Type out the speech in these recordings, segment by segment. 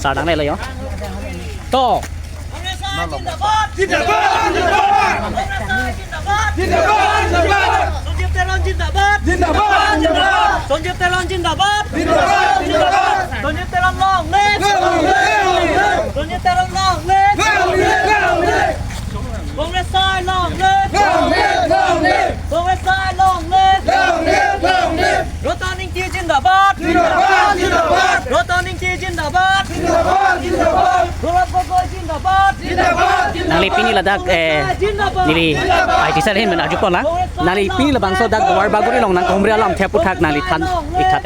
Sa đằng này là gì? To. Nali pini la dak nili ai tisar hin menaju pon la nali pini la bangso dak war baguri long nang komri alam thepu thak nali than ikhat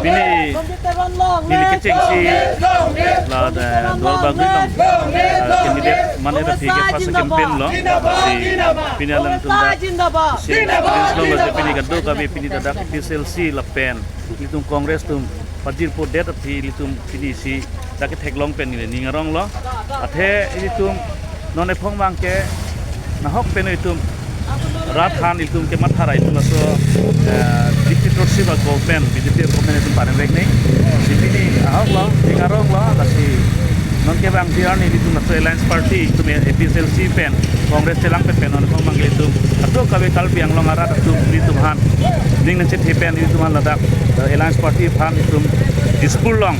pini nili kecing si la dua baguri long candidate mana dah tiga fase campaign lo si pini alam tunda si long la pini kado kami pini dadak PSLC la pen litung kongres tum Fajir po det athi litum pini si dak thek long pen ni ningarong lo athe litum non ephong bangke nahok pen litum rathan litum ke mathara itum so dictatorship government BJP government itum panen rek ni sipini ahok lo ningarong lo lasi non ke bang diar ni litum so alliance party itum PSLC pen kongres celang pen non ephong bang litum atho kabe kal biang long arat itum litum han ning nan chet hepen litum han ladak alliance party phan itum dispul long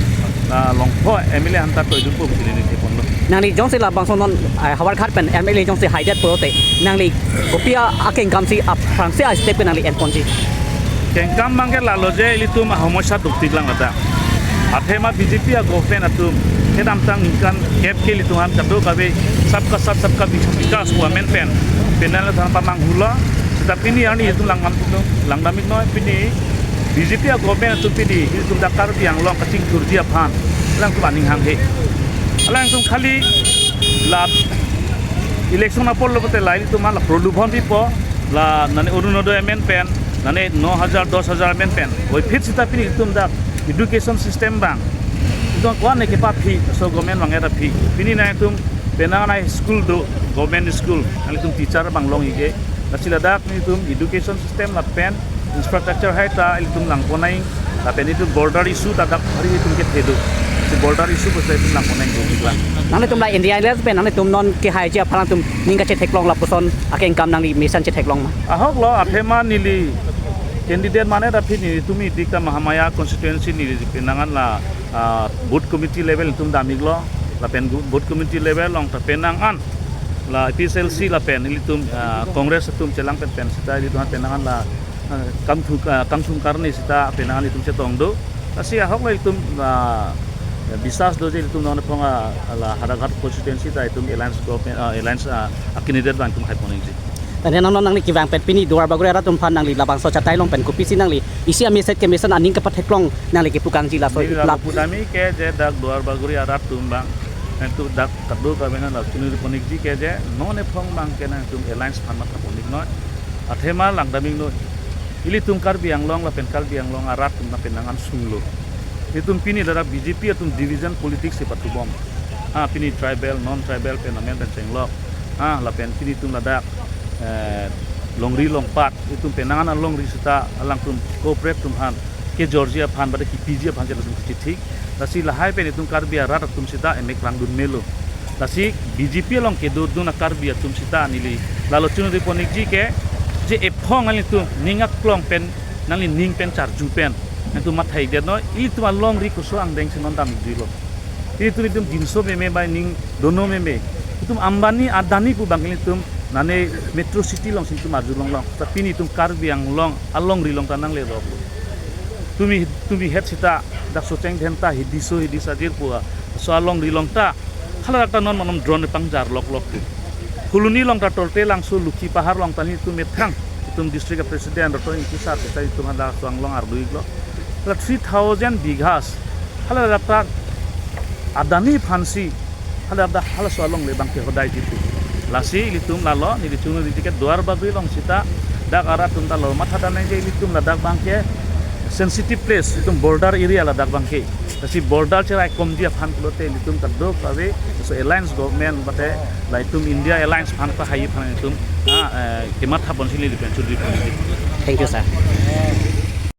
long pho MLA han ta to itum pum sini ni pon lo nangli jong se la bangso non hawar khat pen MLA jong se haidet prote nangli kopia akeng kam si ap frangse a step nangli en ponji kengkam mangke lalo je litum homosa duktik lang ada athema BJP a government atum hedam tang kan kep ke lituhan kado kabe sabka sab sabka vikas women pen penal than pamang hula tetapi ni ani itu lang damik noi pini BJP a government atum pini itu dakar biang long kacing kurdia phan lang tu baning hang he lang tu khali la election apol lo te lai tu mala prolubhon pipo la nane urunodoy men pen nane 9000 10000 men pen oi fit sita pini tum dak education system bang itu kuan ke pa phi so government bang era phi pini na tum penang na school do government school ali tum teacher bang long ige nasila dak ni tum education system la pen infrastructure hai ta ali tum lang konai la pen itu border issue ta dak hari tum ke thedu si border issue ko sai tum lang konai ko ikla nangli tum la India les pen nangli tum non ke hai je phalang tum ninga che theklong la puson akeng kam nangli mission che theklong ma ahok lo athema nili candidate mana tapi ni tumi dikta Mahamaya constituency ni penangan la board committee level tum damig lo la pen board committee level long ta penangan la PSLC la pen ni tum congress tum celang pen sita di tuhan penangan la kamthum karni sita penangan itum cetong do kasi ahok lo itum bisas do je itum non ponga la hadagat constituency ta itum alliance government alliance candidate bang tum hai poning ji tane non nangli ki wang pet pini duar bagure ra tum phan nangli labang so chatai long pen kopi si nangli isia message ke mission aning ka patheklong nangli ke pukang ji la so la pudami ke je dak duar bagure arat tum bang tu dak kadu ka bena la chunur ponik ji ke je non ephong bang ke na tum alliance phan matha ponik no athema langdaming no ili tum kar biang long la pen kar biang long arat tum na penangan sunglo itum pini dara BJP atum division politics se patubom pini tribal non tribal penamen pen cenglo la pen pini tum ladak longri longpat itu penangan longri sita alang tum cooperate tum han ke Georgia phan bade ki PG phan jela tum thik lasi lahai pen tum karbia rat tum sita emek lang dun melo lasi BJP long ke dun karbia tum sita nili lalo chunu ri ponik ji ke je ephong ali tum ningak klong pen nangli ning pen char ju pen tu mathai de no i tu long ri ko so ang deng sinon dam ji lo i tu tum dinso me bai ning dono me tum Ambani Adani pu bangli tum nane metro city long situ maju long tapi ni tum karbi yang long along ri long tanang le do tumi het sita dak so cheng dhenta hidisa jir puwa so along ri long ta khala ta non manom drone pangjar lok huluni long ta tolte lang so luki pahar long tani tu methang tum district president ro in kisar ta tum handa swang long ardu iglo 3000 bighas khala ta Adani phansi hala so along le bangke hodai jitu lasi litum lalo ni dicunu di tiket duar bagui long sita dak arat tum talo matha dan je litum ladak bangke sensitive place itum border area ladak bangke tasi border cerai kom dia phan kulote litum kaddo kawe so alliance government bate la itum India alliance phan pa hayi phan itum kemat ha bonsili dipen chudri. Thank you sir.